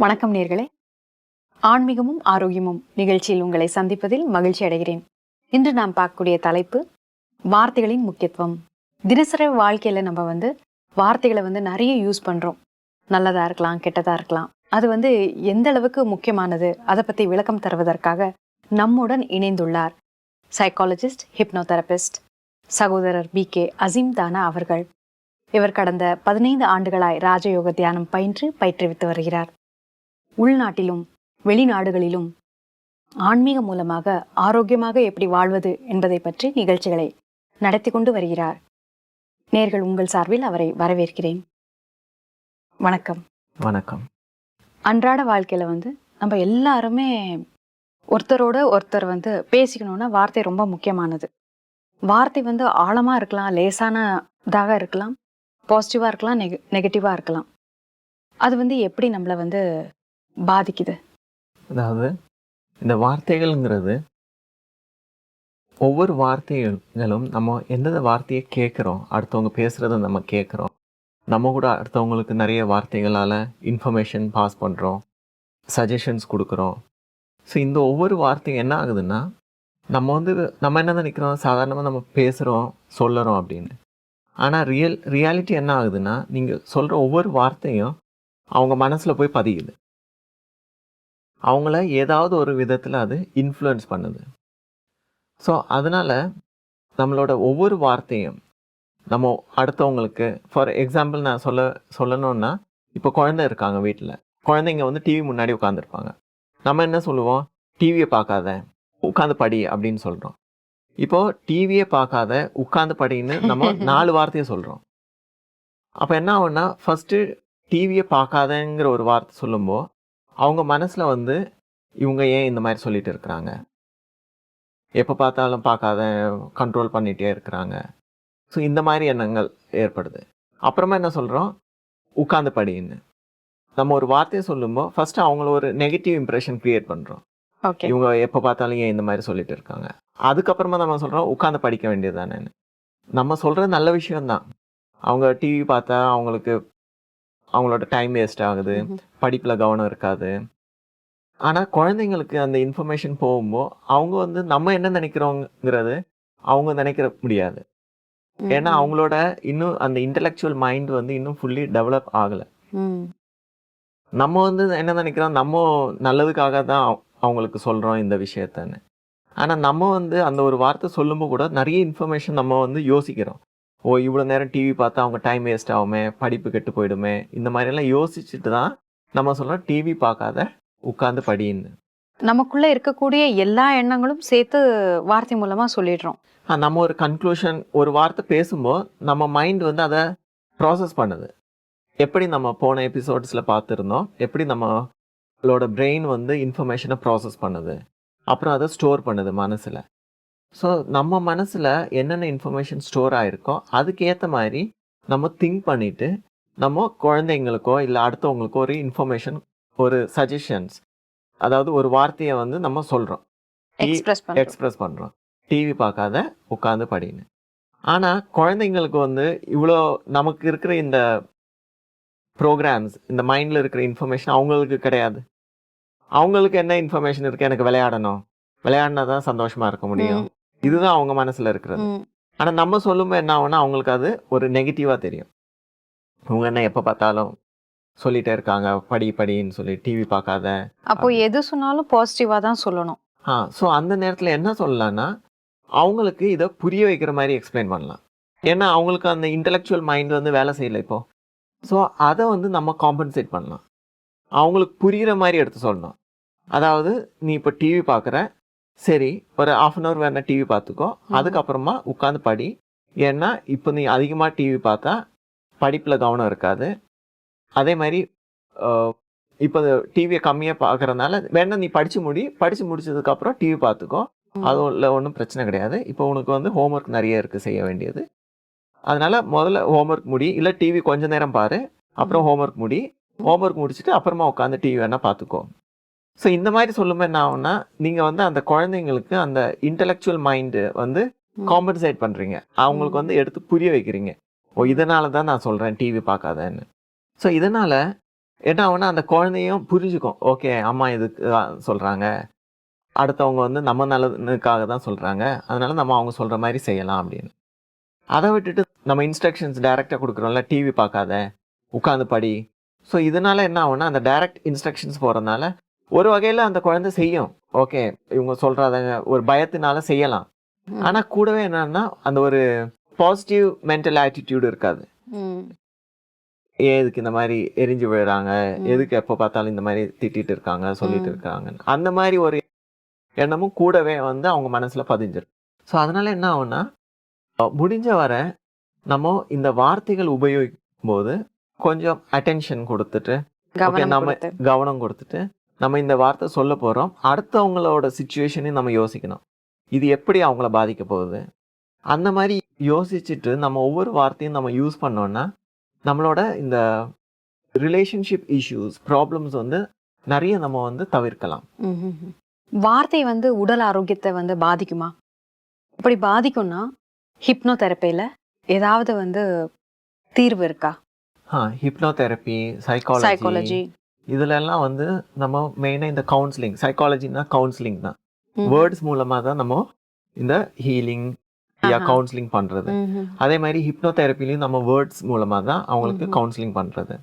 வணக்கம் நேர்களே. ஆன்மீகமும் ஆரோக்கியமும் நிகழ்ச்சியில் உங்களை சந்திப்பதில் மகிழ்ச்சி அடைகிறேன். இன்று நாம் பார்க்கக்கூடிய தலைப்பு வார்த்தைகளின் முக்கியத்துவம். தினசரி வாழ்க்கையில நம்ம வார்த்தைகளை நிறைய யூஸ் பண்றோம். நல்லதா இருக்கலாம், கெட்டதா இருக்கலாம். அது எந்த அளவுக்கு முக்கியமானது, அதை பத்தி விளக்கம் தருவதற்காக நம்முடன் இணைந்துள்ளார் சைக்காலஜிஸ்ட், ஹிப்னோதெரபிஸ்ட் சகோதரர் BK அசீம் தானா அவர்கள். இவர் கடந்த 15 ஆண்டுகளாய் ராஜயோக தியானம் பயிற்றுவித்து வருகிறார். உள்நாட்டிலும் வெளிநாடுகளிலும் ஆன்மீக மூலமாக ஆரோக்கியமாக எப்படி வாழ்வது என்பதை பற்றி நிகழ்ச்சிகளை நடத்தி கொண்டு வருகிறார். நேர்கள் உங்கள் சார்பில் அவரை வரவேற்கிறேன். வணக்கம். வணக்கம். அன்றாட வாழ்க்கையில நம்ம எல்லாருமே ஒருத்தரோட ஒருத்தர் பேசிக்கணும்னா வார்த்தை ரொம்ப முக்கியமானது. வார்த்தை ஆழமா இருக்கலாம், லேசானதாக இருக்கலாம், பாசிட்டிவா இருக்கலாம், நெகட்டிவா இருக்கலாம். அது எப்படி நம்மளை பாதிக்குது? அதாவது இந்த வார்த்தைகள்ங்கிறது, ஒவ்வொரு வார்த்தைகளும் நம்ம எந்தெந்த வார்த்தையை கேட்குறோம், அடுத்தவங்க பேசுகிறத நம்ம கேட்குறோம், நம்ம கூட அடுத்தவங்களுக்கு நிறைய வார்த்தைகளால் இன்ஃபர்மேஷன் பாஸ் பண்ணுறோம், சஜஷன்ஸ் கொடுக்குறோம். ஸோ இந்த ஒவ்வொரு வார்த்தையும் என்ன ஆகுதுன்னா, நம்ம என்ன நினைக்கிறோம், சாதாரணமாக நம்ம பேசுகிறோம், சொல்லுறோம் அப்படின்னு. ஆனால் ரியாலிட்டி என்ன ஆகுதுன்னா, நீங்கள் சொல்கிற ஒவ்வொரு வார்த்தையும் அவங்க மனசில் போய் பதியுது. அவங்கள ஏதாவது ஒரு விதத்தில் அது இன்ஃப்ளூயன்ஸ் பண்ணுது. ஸோ அதனால் நம்மளோட ஒவ்வொரு வார்த்தையும் நம்ம அடுத்தவங்களுக்கு, ஃபார் எக்ஸாம்பிள் நான் சொல்லணுன்னா, இப்போ குழந்தை இருக்காங்க வீட்டில், குழந்தைங்க டிவி முன்னாடி உட்காந்துருப்பாங்க. நம்ம என்ன சொல்லுவோம், டிவியை பார்க்காத, உட்காந்து படி அப்படின்னு சொல்கிறோம். இப்போது டிவியை பார்க்காத, உட்காந்து படின்னு நம்ம 4 வார்த்தையை சொல்கிறோம். அப்போ என்ன ஆகும்னா, ஃபஸ்ட்டு டிவியை பார்க்காதங்கிற ஒரு வார்த்தை சொல்லும்போது அவங்க மனசில் இவங்க ஏன் இந்த மாதிரி சொல்லிட்டு இருக்கிறாங்க, எப்போ பார்த்தாலும் பார்க்காத, கண்ட்ரோல் பண்ணிகிட்டே இருக்கிறாங்க. ஸோ இந்த மாதிரி எண்ணங்கள் ஏற்படுது. அப்புறமா என்ன சொல்கிறோம், உட்காந்து படின்னு நம்ம ஒரு வார்த்தையை சொல்லும்போது ஃபஸ்ட்டு அவங்கள ஒரு நெகட்டிவ் இம்ப்ரெஷன் க்ரியேட் பண்ணுறோம். இவங்க எப்போ பார்த்தாலும் ஏன் இந்த மாதிரி சொல்லிட்டு இருக்காங்க. அதுக்கப்புறமா நம்ம சொல்கிறோம், உட்காந்து படிக்க வேண்டியது தானேன்னு. நம்ம சொல்கிறது நல்ல விஷயம்தான். அவங்க டிவி பார்த்தா அவங்களோட டைம் வேஸ்ட் ஆகுது, படிப்பில் கவனம் இருக்காது. ஆனால் குழந்தைங்களுக்கு அந்த இன்ஃபர்மேஷன் போகும்போது அவங்க நம்ம என்ன நினைக்கிறோங்கிறது அவங்க நினைக்கிற முடியாது. ஏன்னா அவங்களோட இன்னும் அந்த இன்டலெக்சுவல் மைண்ட் இன்னும் ஃபுல்லி டெவலப் ஆகலை. நம்ம என்ன நினைக்கிறோம், நம்ம நல்லதுக்காக தான் அவங்களுக்கு சொல்கிறோம் இந்த விஷயத்தன்னு. ஆனால் நம்ம அந்த ஒரு வார்த்தை சொல்லும்போது கூட நிறைய இன்ஃபர்மேஷன் நம்ம யோசிக்கிறோம். ஓ, இவ்வளோ நேரம் டிவி பார்த்தா அவங்க டைம் வேஸ்ட் ஆகுமே, படிப்பு கெட்டு போயிடுமே, இந்த மாதிரியெல்லாம் யோசிச்சுட்டு தான் நம்ம சொல்கிறோம், டிவி பார்க்காத, உட்காந்து படின்னு. நமக்குள்ளே இருக்கக்கூடிய எல்லா எண்ணங்களும் சேர்த்து வார்த்தை மூலமாக சொல்லிடுறோம். நம்ம ஒரு கன்க்ளூஷன், ஒரு வார்த்தை பேசும்போது நம்ம மைண்ட் அதை ப்ராசஸ் பண்ணுது. எப்படி நம்ம போன எபிசோட்ஸில் பார்த்துருந்தோம், எப்படி நம்மளோட பிரெயின் இன்ஃபர்மேஷனை ப்ராசஸ் பண்ணுது, அப்புறம் அதை ஸ்டோர் பண்ணுது மனசில். ஸோ நம்ம மனசில் என்னென்ன இன்ஃபர்மேஷன் ஸ்டோர் ஆகிருக்கோ அதுக்கேற்ற மாதிரி நம்ம திங்க் பண்ணிவிட்டு நம்ம குழந்தைங்களுக்கோ இல்லை அடுத்தவங்களுக்கோ ஒரு இன்ஃபர்மேஷன், ஒரு சஜஷன்ஸ், அதாவது ஒரு வார்த்தையை நம்ம சொல்கிறோம், எக்ஸ்பிரஸ் பண்ணுறோம், டிவி பார்க்காத, உட்காந்து படின்னு. ஆனால் குழந்தைங்களுக்கு இவ்வளோ நமக்கு இருக்கிற இந்த ப்ரோக்ராம்ஸ், இந்த மைண்டில் இருக்கிற இன்ஃபர்மேஷன் அவங்களுக்கு கிடையாது. அவங்களுக்கு என்ன இன்ஃபர்மேஷன் இருக்குது, எனக்கு விளையாடினா தான் சந்தோஷமாக இருக்க முடியும், இதுதான் அவங்க மனசில் இருக்கிறது. ஆனால் நம்ம சொல்லும்போது என்ன ஆகும்னா, அவங்களுக்கு அது ஒரு நெகட்டிவாக தெரியும். இவங்க என்ன எப்போ பார்த்தாலும் சொல்லிகிட்டே இருக்காங்க, படின்னு சொல்லி, டிவி பார்க்காத. அப்போ எது சொன்னாலும் பாசிட்டிவாக தான் சொல்லணும். ஸோ அந்த நேரத்தில் என்ன சொல்லலாம்னா, அவங்களுக்கு இதை புரிய வைக்கிற மாதிரி எக்ஸ்பிளைன் பண்ணலாம். ஏன்னா அவங்களுக்கு அந்த இன்டலெக்சுவல் மைண்ட் வேலை செய்யலை இப்போ. ஸோ அதை நம்ம காம்பன்சேட் பண்ணலாம், அவங்களுக்கு புரிகிற மாதிரி எடுத்து சொல்லணும். அதாவது, நீ இப்போ டிவி பார்க்குற, சரி ஒரு 1/2 hour வேணா டிவி பார்த்துக்கோ, அதுக்கப்புறமா உட்காந்து படி. ஏன்னா இப்போ நீ அதிகமாக டிவி பார்த்தா படிப்பில் கவனம் இருக்காது. அதே மாதிரி இப்போ டிவியை கம்மியாக பார்க்குறதுனால வேணா நீ படித்து முடிச்சதுக்கப்புறம் டிவி பார்த்துக்கோ, அது ஒன்றும் பிரச்சனை கிடையாது. இப்போ உனக்கு ஹோம்ஒர்க் நிறைய இருக்குது செய்ய வேண்டியது, அதனால் முதல்ல ஹோம்ஒர்க் முடி, இல்லை டிவி கொஞ்சம் நேரம் பாரு, அப்புறம் ஹோம்ஒர்க் முடிச்சுட்டு அப்புறமா உட்காந்து டிவி வேணால் பார்த்துக்கோ. ஸோ இந்த மாதிரி சொல்லும்போது என்ன ஆகும்னா, நீங்கள் அந்த குழந்தைங்களுக்கு அந்த இன்டலெக்சுவல் மைண்டு காம்பன்சேட் பண்ணுறீங்க, அவங்களுக்கு எடுத்து புரிய வைக்கிறீங்க. ஓ, இதனால தான் நான் சொல்கிறேன் டிவி பார்க்காதன்னு. ஸோ இதனால் என்ன ஆகும்னா அந்த குழந்தையும் புரிஞ்சுக்கும், ஓகே அம்மா இதுக்கு சொல்கிறாங்க, அடுத்தவங்க வந்து நம்ம நல்லதுக்காக தான் சொல்கிறாங்க, அதனால நம்ம அவங்க சொல்கிற மாதிரி செய்யலாம் அப்படின்னு. அதை விட்டுட்டு நம்ம இன்ஸ்ட்ரக்ஷன்ஸ் டைரெக்டாக கொடுக்குறோம்ல, டிவி பார்க்காத, உட்காந்து படி. ஸோ இதனால என்ன ஆகும்னா அந்த டைரக்ட் இன்ஸ்ட்ரக்ஷன்ஸ் போகிறதுனால ஒரு வகையில் அந்த குழந்தை செய்யும், ஓகே இவங்க சொல்கிறத ஒரு பயத்தினால செய்யலாம். ஆனால் கூடவே என்னன்னா அந்த ஒரு பாசிட்டிவ் மென்டல் ஆட்டிடியூடு இருக்காது. ஏன் இதுக்கு இந்த மாதிரி எரிஞ்சு விழுறாங்க, எதுக்கு எப்போ பார்த்தாலும் இந்த மாதிரி திட்டிட்டு இருக்காங்க, சொல்லிட்டு இருக்காங்க, அந்த மாதிரி ஒரு எண்ணமும் கூடவே வந்து அவங்க மனசுல பதிஞ்சிடும். ஸோ அதனால என்ன ஆகும்னா முடிஞ்ச வரை நம்ம இந்த வார்த்தைகள் உபயோகிக்கும் போது கொஞ்சம் அட்டென்ஷன் கொடுத்துட்டு, ஓகே நம்ம கவனம் கொடுத்துட்டு நம்ம இந்த வார்த்தை சொல்ல போறோம், அடுத்தவங்களோட சுச்சுவேஷனையும் நம்ம யோசிக்கணும், இது எப்படி அவங்கள பாதிக்க போகுது. அந்த மாதிரி யோசிச்சுட்டு நம்ம ஒவ்வொரு வார்த்தையும் நம்ம யூஸ் பண்ணோம்னா நம்மளோட இந்த ரிலேஷன்ஷிப் இஷ்யூஸ் ப்ராப்ளம்ஸ் வந்து நிறைய நம்ம வந்து தவிர்க்கலாம். வார்த்தை வந்து உடல் ஆரோக்கியத்தை வந்து பாதிக்குமா? இப்படி பாதிக்கும்னா ஹிப்னோதெரப்பியில் ஏதாவது வந்து தீர்வு இருக்கா? ஹிப்னோதெரப்பி, சைக்காலஜி இதுல எல்லாம் வந்து நம்ம மெயினாக இந்த கவுன்சிலிங், சைக்காலஜினா கவுன்சிலிங் தான், வேர்ட்ஸ் மூலமாக தான் நம்ம இந்த ஹீலிங் கவுன்சிலிங் பண்றது. அதே மாதிரி ஹிப்னோதெரப்பிலையும் நம்ம வேர்ட்ஸ் மூலமாக தான் அவங்களுக்கு கவுன்சிலிங் பண்றது.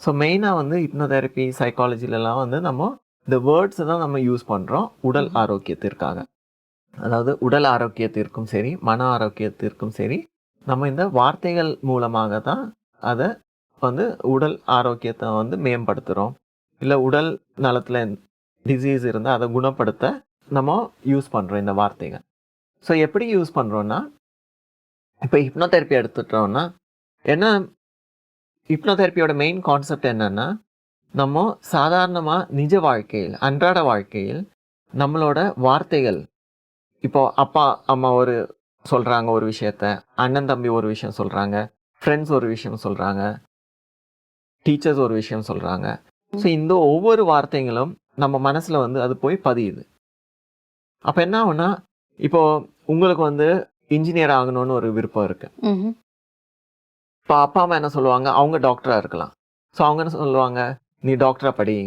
ஸோ மெயினாக வந்து ஹிப்னோதெரப்பி, சைக்காலஜிலலாம் வந்து நம்ம இந்த வேர்ட்ஸை தான் நம்ம யூஸ் பண்ணுறோம் உடல் ஆரோக்கியத்திற்காக. அதாவது உடல் ஆரோக்கியத்திற்கும் சரி, மன ஆரோக்கியத்திற்கும் சரி, நம்ம இந்த வார்த்தைகள் மூலமாக தான் அதை வந்து உடல் ஆரோக்கியத்தை வந்து மேம்படுத்துகிறோம். இல்லை உடல் நலத்தில் டிசீஸ் இருந்தால் அதை குணப்படுத்த நம்ம யூஸ் பண்ணுறோம் இந்த வார்த்தைகள். ஸோ எப்படி யூஸ் பண்ணுறோன்னா, இப்போ ஹிப்னோதெரப்பி எடுத்துட்டோம்னா என்ன, ஹிப்னோதெரப்பியோட மெயின் கான்செப்ட் என்னன்னா, நம்ம சாதாரணமாக நிஜ வாழ்க்கையில், அன்றாட வாழ்க்கையில் நம்மளோட வார்த்தைகள், இப்போ அப்பா அம்மா ஒரு சொல்கிறாங்க ஒரு விஷயத்த, அண்ணன் தம்பி ஒரு விஷயம் சொல்கிறாங்க, ஃப்ரெண்ட்ஸ் ஒரு விஷயம் சொல்கிறாங்க, டீச்சர்ஸ் ஒரு விஷயம் சொல்கிறாங்க. ஸோ இந்த ஒவ்வொரு வார்த்தைகளும் நம்ம மனசில் வந்து அது போய் பதியுது. அப்போ என்ன ஆகும்னா, இப்போ உங்களுக்கு வந்து இன்ஜினியர் ஆகணும்னு ஒரு விருப்பம் இருக்கு. இப்போ அப்பா அம்மா என்ன சொல்லுவாங்க, அவங்க டாக்டராக இருக்கலாம். ஸோ அவங்க என்ன சொல்லுவாங்க, நீ டாக்டராக படி,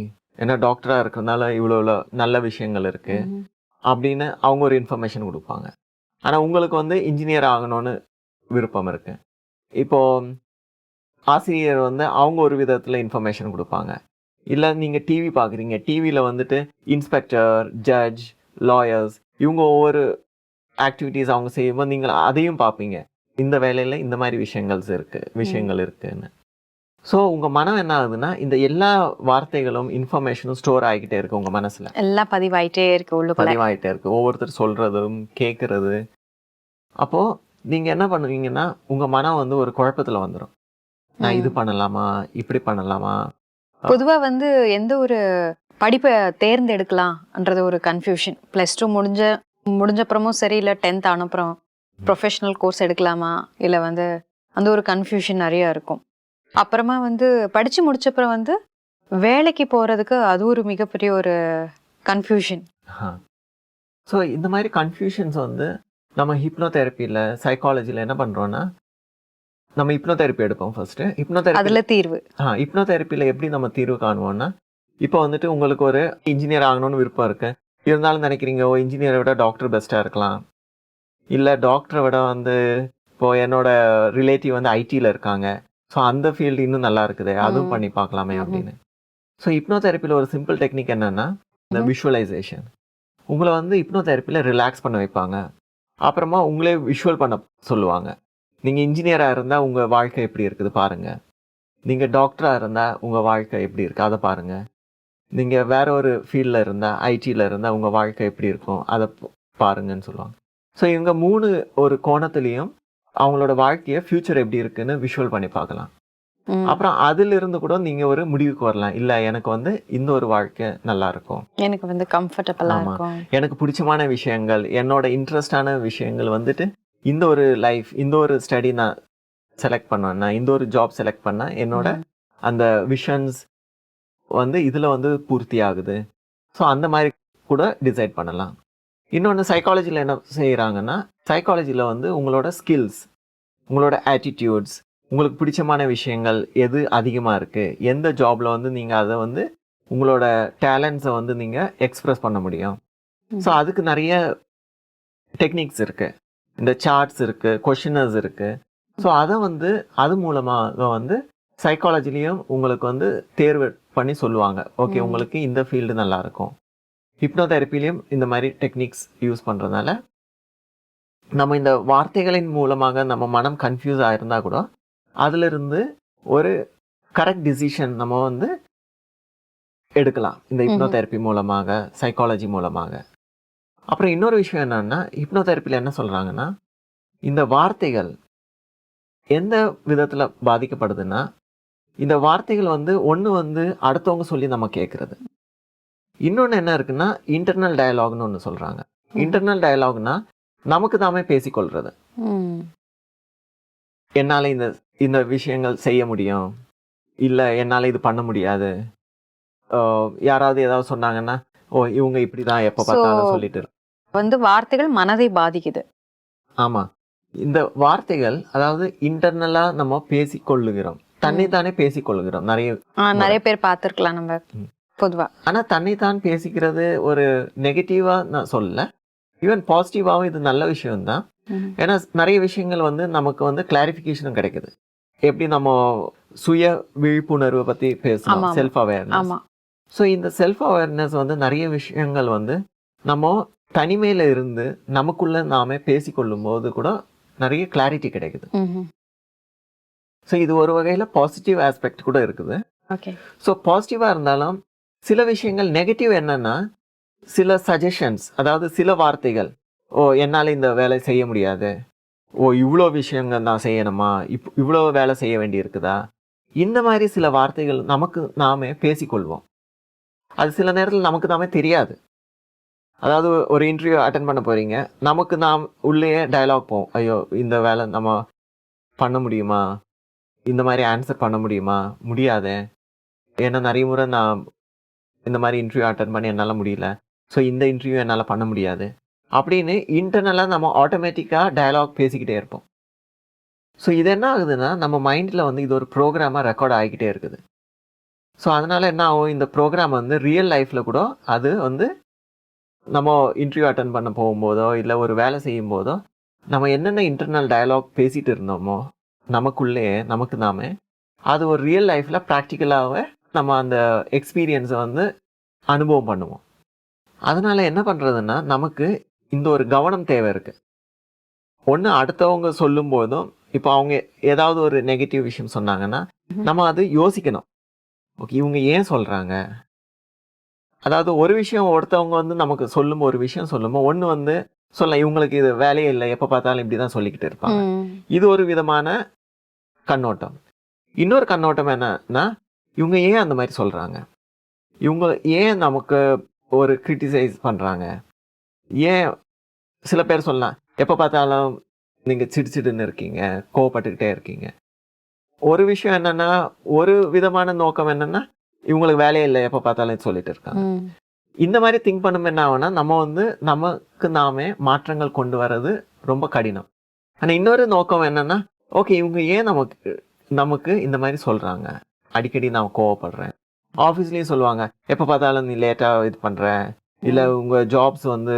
ஏன்னா டாக்டராக இருக்கிறதுனால இவ்வளோ நல்ல விஷயங்கள் இருக்கு அப்படின்னு அவங்க ஒரு இன்ஃபர்மேஷன் கொடுப்பாங்க. ஆனால் உங்களுக்கு வந்து இன்ஜினியர் ஆகணும்னு விருப்பம் இருக்கு. இப்போ ஆசிரியர் வந்து அவங்க ஒரு விதத்தில் இன்ஃபர்மேஷன் கொடுப்பாங்க. இல்லை நீங்கள் டிவி பார்க்குறீங்க, டிவியில் வந்துட்டு இன்ஸ்பெக்டர், ஜட்ஜ், லாயர்ஸ் இவங்க ஒவ்வொரு ஆக்டிவிட்டீஸ் அவங்க செய்யும்போது நீங்கள் அதையும் பார்ப்பீங்க, இந்த வேலையில் இந்த மாதிரி விஷயங்கள் இருக்குன்னு. ஸோ உங்கள் மனம் என்ன ஆகுதுன்னா, இந்த எல்லா வார்த்தைகளும் இன்ஃபர்மேஷனும் ஸ்டோர் ஆகிக்கிட்டே இருக்கு உங்கள் மனசில், எல்லாம் பதிவாயிட்டே இருக்கு. ஒவ்வொருத்தர் சொல்கிறதும் கேட்குறது. அப்போது நீங்கள் என்ன பண்ணுவீங்கன்னா, உங்கள் மனம் வந்து ஒரு குழப்பத்தில் வந்துடும், நான் இது பண்ணலாமா, இப்படி பண்ணலாமா. பொதுவாக வந்து எந்த ஒரு படிப்பை தேர்ந்தெடுக்கலாம்ன்றது ஒரு கன்ஃபியூஷன். +2 முடிஞ்சப்புறமும் சரி, இல்லை 10th ஆனப்புறம் ப்ரொஃபஷனல் கோர்ஸ் எடுக்கலாமா, இல்லை வந்து அந்த ஒரு கன்ஃபியூஷன் நிறையா இருக்கும். அப்புறமா வந்து படித்து முடிச்சப்புறம் வந்து வேலைக்கு போகிறதுக்கு அது ஒரு மிகப்பெரிய ஒரு கன்ஃபியூஷன். ஸோ இந்த மாதிரி கன்ஃபியூஷன்ஸ் வந்து நம்ம ஹிப்னோதெரப்பியில், சைக்காலஜியில் என்ன பண்ணுறோன்னா, நம்ம ஹிப்னோதெரப்பி எடுப்போம் ஃபர்ஸ்ட்டு. ஹிப்னோதெரப்பியில் எப்படி நம்ம தீர்வு காணுவோம்னா, இப்போ வந்துட்டு உங்களுக்கு ஒரு இன்ஜினியர் ஆகணும்னு விருப்பம் இருக்கு, இருந்தாலும் நினைக்கிறீங்க ஓ இன்ஜினியரை விட டாக்டர் பெஸ்ட்டாக இருக்கலாம், இல்லை டாக்டரை விட வந்து இப்போது என்னோட ரிலேட்டிவ் வந்து ஐடியில் இருக்காங்க, ஸோ அந்த ஃபீல்டு இன்னும் நல்லா இருக்குது, அதுவும் பண்ணி பார்க்கலாமே அப்படின்னு. ஸோ ஹிப்னோதெரப்பியில் ஒரு சிம்பிள் டெக்னிக் என்னென்னா இந்த விஷுவலைசேஷன். உங்களை வந்து ஹிப்னோதெரப்பியில் ரிலாக்ஸ் பண்ண வைப்பாங்க, அப்புறமா உங்களே விஷுவல் பண்ண சொல்லுவாங்க. நீங்கள் இன்ஜினியராக இருந்தால் உங்கள் வாழ்க்கை எப்படி இருக்குது பாருங்கள், நீங்கள் டாக்டராக இருந்தால் உங்கள் வாழ்க்கை எப்படி இருக்குது அதை பாருங்கள், நீங்கள் வேற ஒரு ஃபீல்டில் இருந்தால், ஐடியில் இருந்தால் உங்கள் வாழ்க்கை எப்படி இருக்கும் அதை பாருங்கன்னு சொல்லுவாங்க. ஸோ இவங்க 3 ஒரு கோணத்துலேயும் அவங்களோட வாழ்க்கையை ஃப்யூச்சர் எப்படி இருக்குன்னு விஷுவல் பண்ணி பார்க்கலாம். அப்புறம் அதிலிருந்து கூட நீங்கள் ஒரு முடிவுக்கு வரலாம், இல்லை எனக்கு வந்து இந்த ஒரு வாழ்க்கை நல்லா இருக்கும், எனக்கு வந்து கம்ஃபர்டபுளாக இருக்கும், எனக்கு பிடிச்சமான விஷயங்கள், என்னோட இன்ட்ரெஸ்டான விஷயங்கள் வந்துட்டு இந்த ஒரு லைஃப், இந்த ஒரு ஸ்டடி நான் செலக்ட் பண்ணேன்னா, இந்த ஒரு ஜாப் செலக்ட் பண்ணால் என்னோட அந்த விஷன்ஸ் வந்து இதில் வந்து பூர்த்தி ஆகுது. ஸோ அந்த மாதிரி கூட டிசைட் பண்ணலாம். இன்னொன்று சைக்காலஜியில் என்ன செய்கிறாங்கன்னா, சைக்காலஜியில் வந்து உங்களோட ஸ்கில்ஸ், உங்களோட ஆட்டிடியூட்ஸ், உங்களுக்கு பிடிச்சமான விஷயங்கள் எது அதிகமாக இருக்குது, எந்த ஜாபில் வந்து நீங்கள் அதை வந்து உங்களோட டேலண்ட்ஸை வந்து நீங்கள் எக்ஸ்ப்ரெஸ் பண்ண முடியும். ஸோ அதுக்கு நிறைய டெக்னிக்ஸ் இருக்குது. இந்த சார்ட்ஸ் இருக்குது, கொஷினர்ஸ் இருக்குது. ஸோ அதை வந்து அது மூலமாக வந்து சைக்காலஜிலையும் உங்களுக்கு வந்து தேர்வு பண்ணி சொல்லுவாங்க. ஓகே, உங்களுக்கு இந்த ஃபீல்டு நல்லாயிருக்கும். ஹிப்னோதெரப்பிலையும் இந்த மாதிரி டெக்னிக்ஸ் யூஸ் பண்ணுறதுனால நம்ம இந்த வார்த்தைகளின் மூலமாக நம்ம மனம் கன்ஃபியூஸ் ஆயிருந்தா கூட அதிலிருந்து ஒரு கரெக்ட் டிசிஷன் நம்ம வந்து எடுக்கலாம் இந்த ஹிப்னோதெரப்பி மூலமாக, சைக்காலஜி மூலமாக. அப்புறம் இன்னொரு விஷயம் என்னன்னா, ஹிப்னோதெரப்பியில் என்ன சொல்கிறாங்கன்னா, இந்த வார்த்தைகள் எந்த விதத்தில் பாதிக்கப்படுதுன்னா, இந்த வார்த்தைகள் வந்து ஒன்று வந்து அடுத்தவங்க சொல்லி நம்ம கேட்குறது. இன்னொன்று என்ன இருக்குன்னா, இன்டர்னல் டயலாக்னு ஒன்று சொல்கிறாங்க. இன்டர்னல் டயலாக்னா நமக்கு தாமே பேசிக்கொள்றது. என்னால் இந்த இந்த விஷயங்கள் செய்ய முடியும், இல்லை என்னால் இது பண்ண முடியாது. யாராவது ஏதாவது சொன்னாங்கன்னா, ஓ இவங்க இப்படி தான் எப்போ பார்த்தாலும் சொல்லிட்டு வந்து வார்த்தைகள் மனதை பாதிக்குது. ஆமாம், இந்த வார்த்தைகள் அதாவது இன்டர்னலாக நம்ம பேசிக்கொள்ளுகிறோம், தன்னைத்தானே பேசிக்கொள்ளுகிறோம். நிறைய பேர் பார்த்துருக்கலாம் நம்ம பொதுவாக. ஆனால் தன்னைத்தான் பேசிக்கிறது ஒரு நெகட்டிவாக நான் சொல்லலை, ஈவன் பாசிட்டிவாகவும் இது நல்ல விஷயம்தான். ஏன்னா நிறைய விஷயங்கள் வந்து நமக்கு வந்து கிளாரிஃபிகேஷனும் கிடைக்குது. எப்படி நம்ம சுய விழிப்புணர்வை பற்றி பேசணும், செல்ஃப் அவேர்னஸ். ஸோ இந்த செல்ஃப் அவேர்னஸ் வந்து நிறைய விஷயங்கள் வந்து நம்ம தனிமையில் இருந்து நமக்குள்ள நாமே பேசிக்கொள்ளும் போது கூட நிறைய கிளாரிட்டி கிடைக்குது. ஸோ இது ஒரு வகையில் பாசிட்டிவ் ஆஸ்பெக்ட் கூட இருக்குது. ஸோ பாசிட்டிவாக இருந்தாலும் சில விஷயங்கள் நெகட்டிவ் என்னன்னா, சில சஜஷன்ஸ், அதாவது சில வார்த்தைகள், ஓ என்னால் இந்த வேலை செய்ய முடியாது, ஓ இவ்வளோ விஷயங்கள் நான் செய்யணுமா, இவ்வளோ வேலை செய்ய வேண்டி இருக்குதா, இந்த மாதிரி சில வார்த்தைகள் நமக்கு நாமே பேசிக்கொள்வோம். அது சில நேரத்தில் நமக்கு நாமே தெரியாது. அதாவது ஒரு இன்டர்வியூ அட்டென்ட் பண்ண போகிறீங்க, நமக்கு நாம் உள்ளேயே டயலாக் போவோம். ஐயோ இந்த வேலை நம்ம பண்ண முடியுமா, இந்த மாதிரி ஆன்சர் பண்ண முடியுமா, முடியாதே, ஏன்னா நிறைய முறை நான் இந்த மாதிரி இன்டர்வியூ அட்டென்ட் பண்ணி என்னால் முடியல, ஸோ இந்த இன்டர்வியூ என்னால் பண்ண முடியாது அப்படின்னு இன்டர்னலாக நம்ம ஆட்டோமேட்டிக்காக டயலாக் பேசிக்கிட்டே இருப்போம். ஸோ இது என்ன ஆகுதுன்னா, நம்ம மைண்டில் வந்து இது ஒரு ப்ரோக்ராமாக ரெக்கார்ட் ஆகிக்கிட்டே இருக்குது. ஸோ அதனால் என்ன ஆகும், இந்த ப்ரோக்ராம் வந்து ரியல் லைஃப்பில் கூட அது வந்து நம்ம இன்டர்வியூ அட்டென்ட் பண்ண போகும்போதோ இல்லை ஒரு வேலை செய்யும் போதோ நம்ம என்னென்ன இன்டர்னல் டயலாக் பேசிகிட்டு இருந்தோமோ நமக்குள்ளே நமக்கு நாமே, அது ஒரு ரியல் லைஃப்பில் ப்ராக்டிக்கலாகவே நம்ம அந்த எக்ஸ்பீரியன்ஸை வந்து அனுபவம் பண்ணுவோம். அதனால் என்ன பண்ணுறதுன்னா, நமக்கு இந்த ஒரு கவனம் தேவை இருக்குது. ஒன்று அடுத்தவங்க சொல்லும் போதும், இப்போ அவங்க ஏதாவது ஒரு நெகட்டிவ் விஷயம் சொன்னாங்கன்னா நம்ம அது யோசிக்கணும். ஓகே, இவங்க ஏன் சொல்கிறாங்க, அதாவது ஒரு விஷயம் ஒருத்தவங்க வந்து நமக்கு சொல்லும், ஒரு விஷயம் சொல்லும்போது ஒன்று வந்து சொல்லலாம், இவங்களுக்கு இது வேலையே இல்லை, எப்போ பார்த்தாலும் இப்படி தான் சொல்லிக்கிட்டு இருப்பாங்க. இது ஒரு விதமான கண்ணோட்டம். இன்னொரு கண்ணோட்டம் என்னன்னா, இவங்க ஏன் அந்த மாதிரி சொல்கிறாங்க, இவங்க ஏன் நமக்கு ஒரு கிரிட்டிசைஸ் பண்ணுறாங்க, ஏன் சில பேர் சொல்லலாம் எப்போ பார்த்தாலும் நீங்கள் சிடிச்சிடுன்னு இருக்கீங்க, கோவப்பட்டுக்கிட்டே இருக்கீங்க. ஒரு விஷயம் என்னென்னா, ஒரு விதமான நோக்கம் என்னென்னா, இவங்களுக்கு வேலையே இல்லை, எப்போ பார்த்தாலும் சொல்லிட்டு இருக்காங்க. இந்த மாதிரி திங்க் பண்ணும் என்ன ஆகும்னா, நம்ம வந்து நமக்கு நாமே மாற்றங்கள் கொண்டு வர்றது ரொம்ப கடினம். ஆனால் இன்னொரு நோக்கம் என்னென்னா, ஓகே இவங்க ஏன் நமக்கு இந்த மாதிரி சொல்கிறாங்க, அடிக்கடி நான் கோவப்படுறேன். ஆஃபீஸ்லேயும் சொல்லுவாங்க, எப்போ பார்த்தாலும் நீ லேட்டாக இது பண்ணுற, இல்லை உங்கள் ஜாப்ஸ் வந்து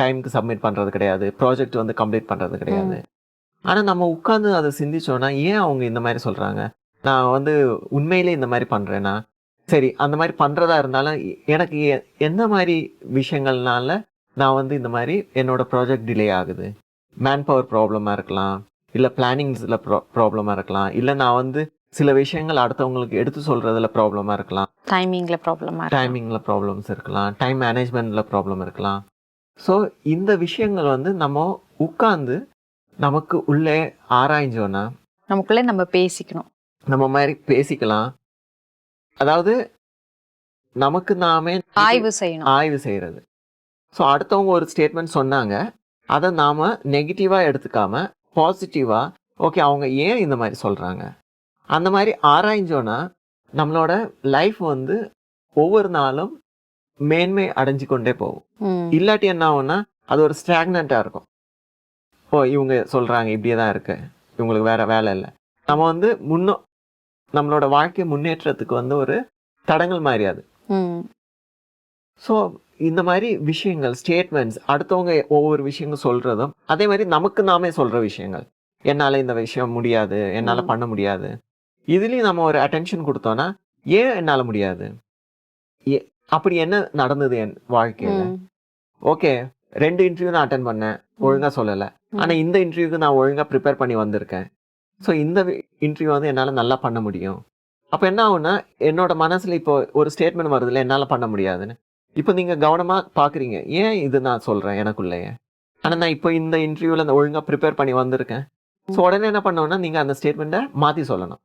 டைமுக்கு சப்மிட் பண்ணுறது கிடையாது, ப்ராஜெக்ட் வந்து கம்ப்ளீட் பண்ணுறது கிடையாது. ஆனால் நம்ம உட்காந்து அதை சிந்திச்சோன்னா, ஏன் அவங்க இந்த மாதிரி சொல்கிறாங்க, நான் வந்து உண்மையிலே இந்த மாதிரி பண்ணுறேன்னா, சரி அந்த மாதிரி பண்ணுறதா இருந்தாலும் எனக்கு எந்த மாதிரி விஷயங்கள்னால நான் வந்து இந்த மாதிரி என்னோட ப்ராஜெக்ட் டிலே ஆகுது, மேன் பவர் ப்ராப்ளமாக இருக்கலாம், இல்லை பிளானிங்ஸில் ப்ராப்ளமாக இருக்கலாம், இல்லை நான் வந்து சில விஷயங்கள் அடுத்தவங்களுக்கு எடுத்து சொல்கிறதுல ப்ராப்ளமாக இருக்கலாம், டைமிங்கில் ப்ராப்ளம்ஸ் இருக்கலாம், டைம் மேனேஜ்மெண்ட்டில் ப்ராப்ளம் இருக்கலாம். ஸோ இந்த விஷயங்கள் வந்து நம்ம உட்காந்து நமக்கு உள்ளே ஆராய்ஞ்சோன்னா நமக்குள்ளே நம்ம பேசிக்கணும், நம்ம மாதிரி பேசிக்கலாம். அதாவது நமக்கு நாமே ஆய்வு செய்கிறது. ஸோ அடுத்தவங்க ஒரு ஸ்டேட்மெண்ட் சொன்னாங்க, அதை நாம் நெகட்டிவாக எடுத்துக்காம பாசிட்டிவாக, ஓகே அவங்க ஏன் இந்த மாதிரி சொல்கிறாங்க, அந்த மாதிரி ஆராய்ஞ்சோன்னா நம்மளோட லைஃப் வந்து ஒவ்வொரு நாளும் மேன்மை அடைஞ்சு கொண்டே போகும். இல்லாட்டி என்ன ஆகும்னா, அது ஒரு ஸ்டாக்னண்ட்டாக இருக்கும். ஓ இவங்க சொல்கிறாங்க இப்படியே தான் இருக்கு, இவங்களுக்கு வேறு வேலை இல்லை, நம்ம வந்து நம்மளோட வாழ்க்கை முன்னேற்றத்துக்கு வந்து ஒரு தடங்கல் மாதிரி அது. ஸோ இந்த மாதிரி விஷயங்கள், ஸ்டேட்மெண்ட்ஸ், அடுத்தவங்க ஒவ்வொரு விஷயங்கள் சொல்றதும், அதே மாதிரி நமக்கு நாமே சொல்ற விஷயங்கள். என்னால இந்த விஷயம் முடியாது, என்னால பண்ண முடியாது. இதுலயும் நம்ம ஒரு அட்டென்ஷன் கொடுத்தோம்னா, ஏன் என்னால முடியாது? எ அப்படி என்ன நடந்தது என் வாழ்க்கையில? ஓகே, 2 இன்டர்வியூ நான் அட்டெண்ட் பண்ணேன். ஒழுங்கா சொல்லல. ஆனா இந்த இன்டர்வியூக்கு நான் ஒழுங்கா ப்ரிப்பேர் பண்ணி வந்திருக்கேன். ஸோ இந்த இன்டர்வியூ வந்து என்னால நல்லா பண்ண முடியும். அப்ப என்ன ஆகும்னா, என்னோட மனசுல இப்போ ஒரு ஸ்டேட்மெண்ட் வருதுல்ல, என்னால பண்ண முடியாதுன்னு. இப்போ நீங்க கவனமா பார்க்குறீங்க. ஏன் இது நான் சொல்றேன் எனக்குள்ளயே? ஆனா நான் இப்போ இந்த இன்டர்வியூல ஒழுங்கா ப்ரிப்பேர் பண்ணி வந்திருக்கேன். ஸோ உடனே என்ன பண்ணணும்னா, நீங்க அந்த ஸ்டேட்மெண்ட்ட மாத்தி சொல்லணும்.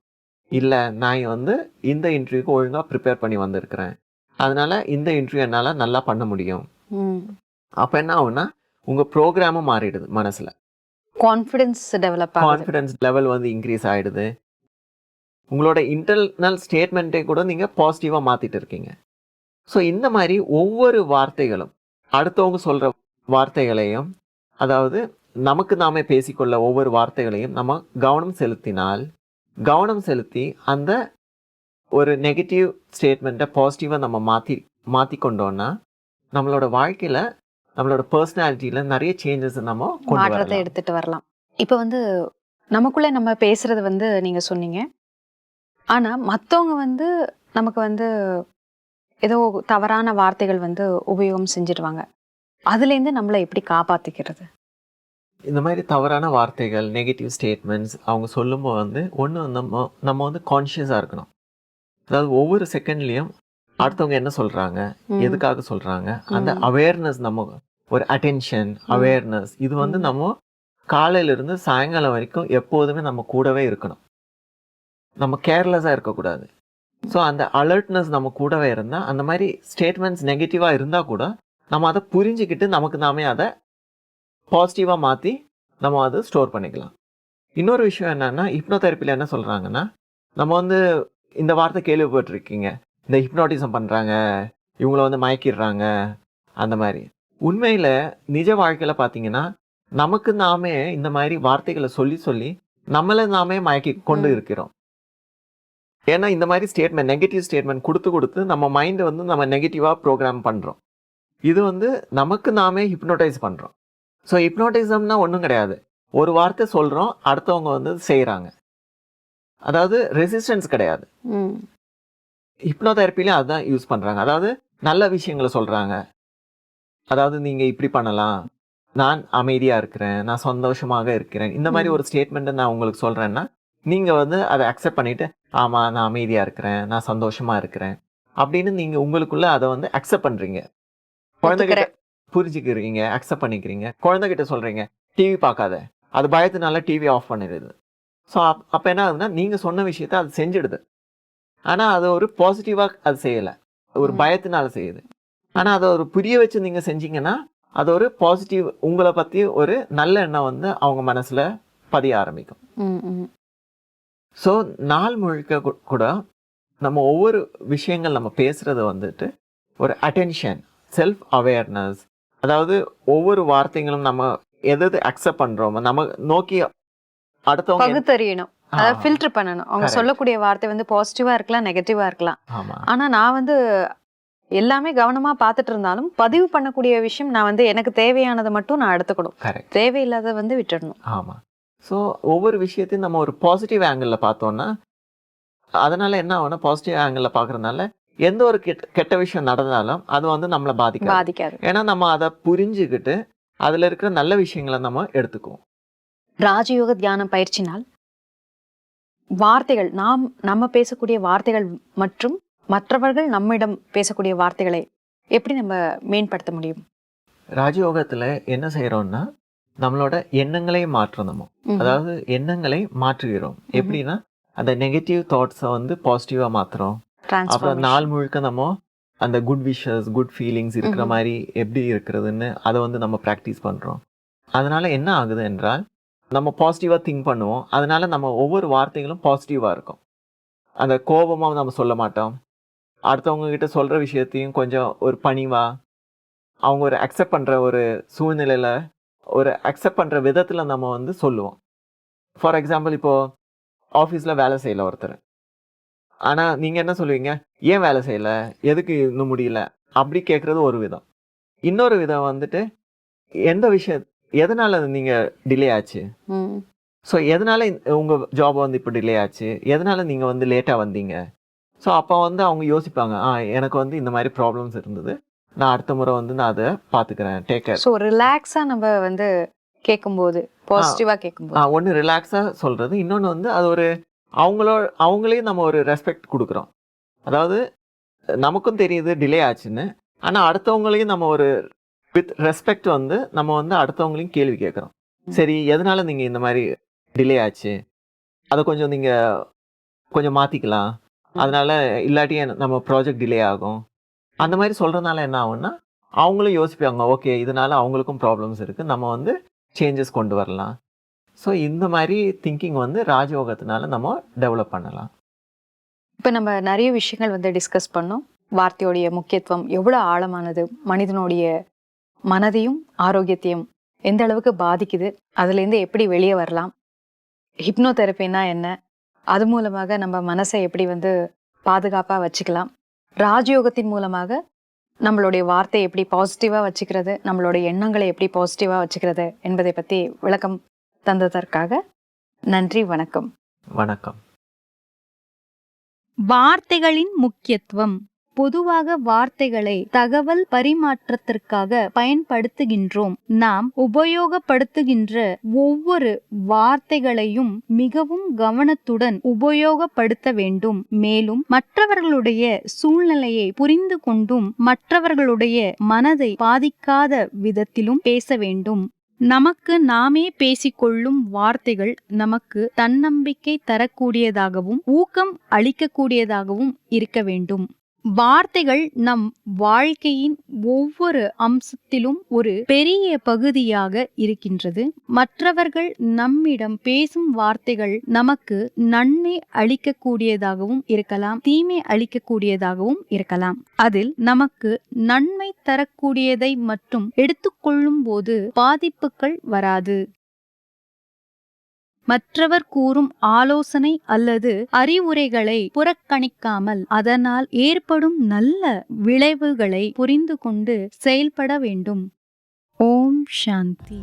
இல்ல, நான் வந்து இந்த இன்டர்வியூக்கு ஒழுங்கா ப்ரிப்பேர் பண்ணி வந்திருக்கிறேன். அதனால இந்த இன்டர்வியூ என்னால நல்லா பண்ண முடியும். அப்ப என்ன ஆகும்னா, உங்க ப்ரோகிராமும் மாறிடுது மனசுல. கான்ஃபிடன்ஸ் டெவலப் ஆகுது. கான்ஃபிடன்ஸ் லெவல் வந்து இன்க்ரீஸ் ஆயிடுது. உங்களோட இன்டர்னல் ஸ்டேட்மெண்ட்டை கூட நீங்க பாசிட்டிவா மாத்திட்டு இருக்கீங்க. ஸோ இந்த மாதிரி ஒவ்வொரு வார்த்தைகளும், அடுத்தவங்க சொல்ற வார்த்தைகளையும், அதாவது நமக்கு நாமே பேசிக்கொள்ள ஒவ்வொரு வார்த்தைகளையும் நம்ம கவனம் செலுத்தி அந்த ஒரு நெகட்டிவ் ஸ்டேட்மெண்ட்டை பாசிட்டிவா நம்ம மாத்தி கொண்டோம்னா, நம்மளோட வாழ்க்கையில, நம்மளோட பர்சனாலிட்டியில நிறைய சேஞ்சஸ் நம்ம கொண்டு மாற்றத்தை வரலாம். எடுத்துட்டு வரலாம். இப்போ வந்து நமக்குள்ள நம்ம பேசுறது வந்து நீங்க சொன்னீங்க. ஆனா மத்தவங்க வந்து நமக்கு வந்து ஏதோ தவறான வார்த்தைகள் வந்து உபயோகம் செஞ்சிடுவாங்க. அதுலேருந்து நம்மள எப்படி காப்பாத்திக்கிறது? இந்த மாதிரி தவறான வார்த்தைகள், நெகட்டிவ் ஸ்டேட்மெண்ட்ஸ் அவங்க சொல்லும்போது வந்து ஒண்ணு நம்ம வந்து கான்ஷியஸா இருக்கணும். அதாவது ஒவ்வொரு செகண்ட்லயும் அடுத்தவங்க என்ன சொல்றாங்க, எதுக்காக சொல்றாங்க, அந்த அவேர்னஸ், நம்ம ஒரு அட்டென்ஷன், அவேர்னஸ், இது வந்து நம்ம காலையில இருந்து சாயங்காலம் வரைக்கும் எப்போதுமே நம்ம கூடவே இருக்கணும். நம்ம கேர்லெஸ்ஸா இருக்கக்கூடாது. ஸோ அந்த அலர்ட்னஸ் நம்ம கூடவே இருந்தா, அந்த மாதிரி ஸ்டேட்மெண்ட்ஸ் நெகட்டிவா இருந்தா கூட நம்ம அதை புரிஞ்சுக்கிட்டு நமக்கு நாமே அதை பாசிட்டிவா மாத்தி நம்ம அதை ஸ்டோர் பண்ணிக்கலாம். இன்னொரு விஷயம் என்னன்னா, ஹிப்னோதெரபில என்ன சொல்றாங்கன்னா, நம்ம வந்து இந்த வார்த்தை கேள்விப்பட்டிருக்கீங்க. இந்த ஹிப்னாட்டிசம் பண்றாங்க, இவங்கள வந்து மயக்கிடுறாங்க, அந்த மாதிரி. உண்மையில நிஜ வாழ்க்கையில பார்த்தீங்கன்னா, நமக்கு நாமே இந்த மாதிரி வார்த்தைகளை சொல்லி சொல்லி நம்மள நாமே மயக்கி கொண்டு இருக்கிறோம். ஏன்னா இந்த மாதிரி ஸ்டேட்மெண்ட், நெகட்டிவ் ஸ்டேட்மெண்ட் கொடுத்து நம்ம மைண்டை வந்து நம்ம நெகட்டிவா ப்ரோக்ராம் பண்றோம். இது வந்து நமக்கு நாமே ஹிப்னோடைஸ் பண்றோம். ஸோ ஹிப்னோட்டிசம்னா ஒன்றும் கிடையாது. ஒரு வார்த்தை சொல்றோம், அடுத்தவங்க வந்து செய்யறாங்க. அதாவது ரெசிஸ்டன்ஸ் கிடையாது. ஹிப்னோதெரபில அதான் யூஸ் பண்றாங்க. அதாவது நல்ல விஷயங்களை சொல்றாங்க. அதாவது நீங்க இப்படி பண்ணலாம், நான் அமைதியா இருக்கிறேன், நான் சந்தோஷமாக இருக்கிறேன், இந்த மாதிரி ஒரு ஸ்டேட்மெண்ட் நான் உங்களுக்கு சொல்றேன்னா, நீங்க வந்து அதை அக்செப்ட் பண்ணிட்டு, ஆமா நான் அமைதியா இருக்கிறேன், நான் சந்தோஷமா இருக்கிறேன் அப்படின்னு நீங்க உங்களுக்குள்ள அதை வந்து அக்செப்ட் பண்றீங்க. குழந்தைகிட்ட புரிஞ்சுக்கிறீங்க, அக்செப்ட் பண்ணிக்கிறீங்க. குழந்தைகிட்ட சொல்றீங்க, டிவி பார்க்காத, அது பயத்தினால டிவி ஆஃப் பண்ணிடுது. ஸோ அப்ப என்ன ஆகுதுன்னா, நீங்க சொன்ன விஷயத்த அது செஞ்சிடுது. ஆனா அது ஒரு பாசிட்டிவா அது செய்யல, ஒரு பயத்தினால செய்யுது. ஆனா அதை ஒரு புரிய வச்சு நீங்க செஞ்சீங்கன்னா, அது ஒரு பாசிட்டிவ், உங்களை பத்தி ஒரு நல்ல எண்ணம் வந்து அவங்க மனசுல பதிய ஆரம்பிக்கும். ஸோ நாள் முழுக்க கூட நம்ம ஒவ்வொரு விஷயங்கள் நம்ம பேசுறது வந்துட்டு ஒரு அட்டென்ஷன், செல்ஃப் அவேர்னஸ், அதாவது ஒவ்வொரு வார்த்தைகளும் நம்ம எது அக்செப்ட் பண்றோமோ நம்ம நோக்கி அடுத்தவங்க பகுத்தறியணும். அதாவது ஃபில்டர் பண்ணணும். அவங்க சொல்லக்கூடிய வார்த்தை வந்து பாசிட்டிவா இருக்கலாம், நெகட்டிவா இருக்கலாம். ஆனா நான் வந்து எல்லாமே கவனமா பார்த்துட்டு இருந்தாலும் பதிவு பண்ணக்கூடிய விஷயம் நான் வந்து எனக்கு தேவையானதை மட்டும் நான் எடுத்துக்கணும். தேவையில்லாத வந்து விட்டுடணும். ஆமா. ஸோ ஒவ்வொரு விஷயத்தையும் நம்ம ஒரு பாசிட்டிவ் ஆங்கிள் பார்த்தோம்னா, அதனால என்ன ஆகும்னா, பாசிட்டிவ் ஆங்கிள் பார்க்கறதுனால எந்த ஒரு கெட்ட விஷயம் நடந்தாலும் அது வந்து நம்மளை பாதிக்காது. ஏன்னா நம்ம அதை புரிஞ்சுக்கிட்டு அதுல இருக்கிற நல்ல விஷயங்களை நம்ம எடுத்துக்குவோம். ராஜயோக தியானம் பயிற்சினால் வார்த்தைகள், நம்ம பேசக்கூடிய வார்த்தைகள் மற்றும் மற்றவர்கள் நம்மிடம் பேசக்கூடிய வார்த்தைகளை எப்படி நம்ம மேம்படுத்த முடியும்? ராஜயோகத்துல என்ன செய்யறோம்னா, நம்மளோட எண்ணங்களை மாற்றணும். அதாவது எண்ணங்களை மாற்றுகிறோம். எப்படின்னா, அந்த நெகட்டிவ் தாட்ஸை வந்து பாசிட்டிவா மாத்துறோம். அப்புறம் நாள் முழுக்க நம்ம அந்த குட் விஷஸ், குட் ஃபீலிங்ஸ் இருக்கிற மாதிரி எப்படி இருக்கிறதுன்னு அதை வந்து நம்ம ப்ராக்டிஸ் பண்றோம். அதனால என்ன ஆகுது என்றால், நம்ம பாசிட்டிவா திங்க் பண்ணுவோம். அதனால நம்ம ஒவ்வொரு வார்த்தைகளும் பாசிட்டிவா இருக்கும். அந்த கோபமா நம்ம சொல்ல மாட்டோம். அடுத்தவங்க கிட்ட சொல்ற விஷயத்தையும் கொஞ்சம் ஒரு பணிவா, அவங்க ஒரு அக்செப்ட் பண்ற ஒரு சூழ்நிலையில, ஒரு அக்செப்ட் பண்ற விதத்துல நம்ம வந்து சொல்லுவோம். ஃபார் எக்ஸாம்பிள், இப்போ ஆஃபீஸில் வேலை செய்யல ஒருத்தர். ஆனால் நீங்கள் என்ன சொல்லுவீங்க, ஏன் வேலை செய்யலை, எதுக்கு இன்னும் முடியல அப்படி கேட்குறது ஒரு விதம். இன்னொரு விதம் வந்துட்டு எந்த விஷயம் எதனால் நீங்கள் டிலே ஆச்சு, ஸோ எதனால் உங்கள் ஜாப் வந்து இப்போ டிலே ஆச்சு, எதனால் நீங்கள் வந்து லேட்டாக வந்தீங்க. ஸோ அப்போ வந்து அவங்க யோசிப்பாங்க, எனக்கு வந்து இந்த மாதிரி ப்ராப்ளம்ஸ் இருந்தது, நான் அடுத்த முறை வந்து நான் அதை பார்த்துக்கிறேன், டேக் கேர். ஸோ ரிலாக்ஸாக நம்ம வந்து கேட்கும்போது, பாசிட்டிவாக கேட்கும்போது ஒன்று ரிலாக்ஸாக சொல்கிறது, இன்னொன்று வந்து அது ஒரு அவங்களையும் நம்ம ஒரு ரெஸ்பெக்ட் கொடுக்குறோம். அதாவது நமக்கும் தெரியுது டிலே ஆச்சுன்னு, ஆனால் அடுத்தவங்களையும் நம்ம ஒரு வித் ரெஸ்பெக்ட் வந்து நம்ம வந்து அடுத்தவங்களையும் கேள்வி கேட்குறோம். சரி, எதனால நீங்கள் இந்த மாதிரி டிலே ஆச்சு, அதை கொஞ்சம் நீங்கள் கொஞ்சம் மாற்றிக்கலாம், அதனால இல்லாட்டி நம்ம ப்ராஜெக்ட் டிலே ஆகும். அந்த மாதிரி சொல்கிறதுனால என்ன ஆகும்னா அவங்களும் யோசிப்பாங்க, ஓகே இதனால அவங்களுக்கும் ப்ராப்ளம்ஸ் இருக்குது, நம்ம வந்து சேஞ்சஸ் கொண்டு வரலாம். ஸோ இந்த மாதிரி திங்கிங் வந்து ராஜயோகத்தினால நம்ம டெவலப் பண்ணலாம். இப்போ நம்ம நிறைய விஷயங்கள் வந்து டிஸ்கஸ் பண்ணோம். வார்த்தையோடைய முக்கியத்துவம் எவ்வளோ ஆழமானது, மனிதனுடைய மனதையும் ஆரோக்கியத்தையும் எந்த அளவுக்கு பாதிக்குது, அதுலேருந்து எப்படி வெளியே வரலாம், ஹிப்னோதெரப்பின்னா என்ன, அது மூலமாக நம்ம மனசை எப்படி வந்து பாதுகாப்பாக வச்சுக்கலாம், ராஜயோகத்தின் மூலமாக நம்மளுடைய வார்த்தையை எப்படி பாசிட்டிவாக வச்சுக்கிறது, நம்மளுடைய எண்ணங்களை எப்படி பாசிட்டிவாக வச்சுக்கிறது என்பதை பற்றி விளக்கம் தந்ததற்காக நன்றி. வணக்கம். வணக்கம். வார்த்தைகளின் முக்கியத்துவம். பொதுவாக வார்த்தைகளை தகவல் பரிமாற்றத்திற்காக பயன்படுத்துகின்றோம். நாம் உபயோகப்படுத்துகின்ற ஒவ்வொரு வார்த்தைகளையும் மிகவும் கவனத்துடன் உபயோகப்படுத்த வேண்டும். மேலும் மற்றவர்களுடைய சூழ்நிலையை புரிந்து கொண்டும் மற்றவர்களுடைய மனதை பாதிக்காத விதத்திலும் பேச வேண்டும். நமக்கு நாமே பேசிக்கொள்ளும் வார்த்தைகள் நமக்கு தன்னம்பிக்கை தரக்கூடியதாகவும் ஊக்கம் அளிக்கக்கூடியதாகவும் இருக்க வேண்டும். வார்த்தைகள் நம் வாழ்க்கையின் ஒவ்வொரு அம்சத்திலும் ஒரு பெரிய பகுதியாக இருக்கின்றது. மற்றவர்கள் நம்மிடம் பேசும் வார்த்தைகள் நமக்கு நன்மை அளிக்கக்கூடியதாகவும் இருக்கலாம், தீமை அளிக்கக்கூடியதாகவும் இருக்கலாம். அதில் நமக்கு நன்மை தரக்கூடியதை மட்டும் எடுத்துக்கொள்ளும் போது பாதிப்புகள் வராது. மற்றவர் கூறும் ஆலோசனை அல்லது அறிவுரைகளை புறக்கணிக்காமல் அதனால் ஏற்படும் நல்ல விளைவுகளை புரிந்து கொண்டு செயல்பட வேண்டும். ஓம் சாந்தி.